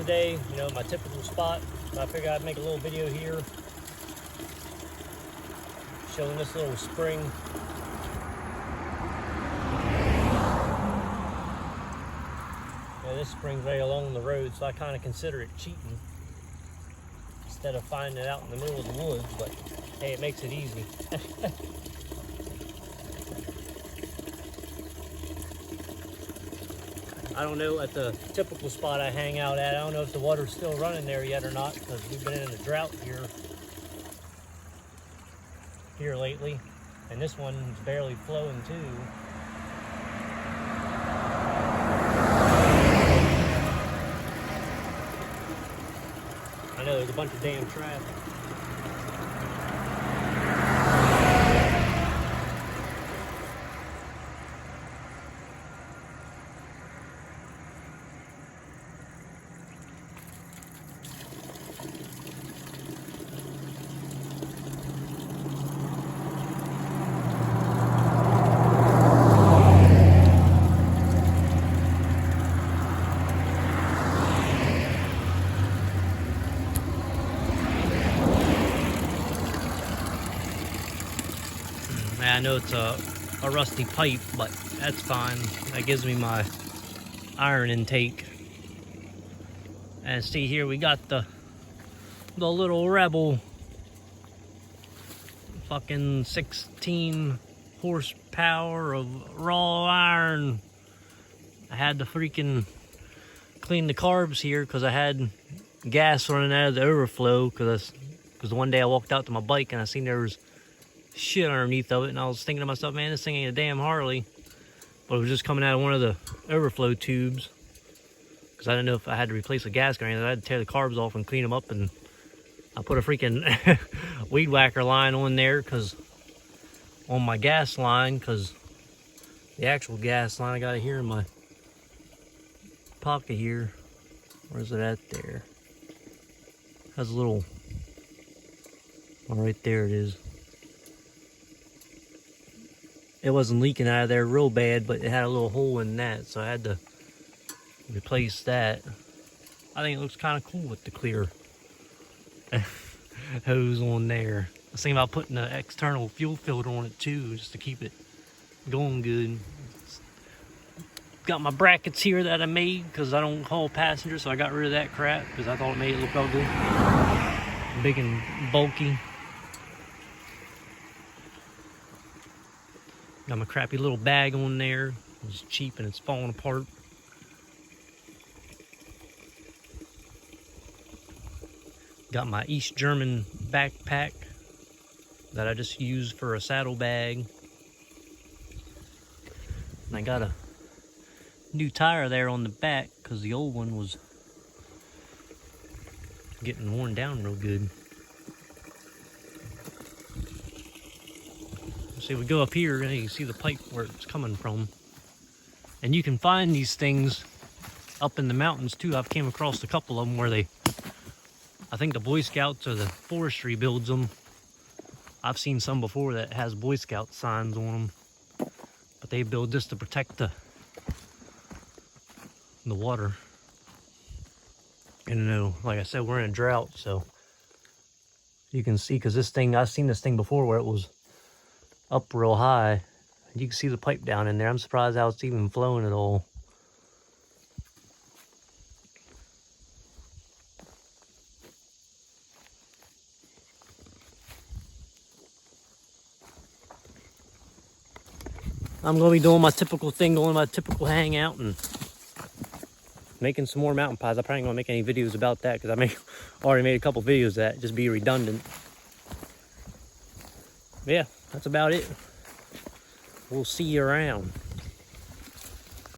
today, you know, my typical spot. So I figured I'd make a little video here showing this little spring. Yeah, this spring's right along the road, so I kind of consider it cheating instead of finding it out in the middle of the woods, but hey, it makes it easy. I don't know, at the typical spot I hang out at, I don't know if the water's still running there yet or not, because we've been in a drought here lately, and this one's barely flowing too. I know there's a bunch of damn traffic. I know it's a rusty pipe, but that's fine. That gives me my iron intake. And see here, we got the little Rebel fucking 16 horsepower of raw iron. I had to freaking clean the carbs here because I had gas running out of the overflow, because one day I walked out to my bike and I seen there was shit underneath of it, and I was thinking to myself, man, this thing ain't a damn Harley, but it was just coming out of one of the overflow tubes, because I didn't know if I had to replace the gas or anything. I had to tear the carbs off and clean them up, and I put a freaking weed whacker line on there, because on my gas line, because the actual gas line, I got it here in my pocket here. Where's it at there? Has a little, oh, right there it is. It wasn't leaking out of there real bad, but it had a little hole in that, so I had to replace that. I think it looks kind of cool with the clear hose on there. I was thinking about putting an external fuel filter on it too, just to keep it going good. Got my brackets here that I made because I don't haul passengers, so I got rid of that crap because I thought it made it look ugly. Big and bulky. Got my crappy little bag on there. It's cheap and it's falling apart. Got my East German backpack that I just use for a saddle bag. And I got a new tire there on the back because the old one was getting worn down real good. See, we go up here and you see the pipe where it's coming from. And you can find these things up in the mountains too. I've came across a couple of them where I think the Boy Scouts or the forestry builds them. I've seen some before that has Boy Scout signs on them. But they build this to protect the water. And you know, like I said, we're in a drought, so you can see, because this thing, I've seen this thing before where it was up real high. You can see the pipe down in there. I'm surprised how it's even flowing at all. I'm going to be doing my typical thing, going to my typical hangout and making some more mountain pies. I probably ain't going to make any videos about that because I already made a couple videos of that, just be redundant. But yeah, that's about it. We'll see you around.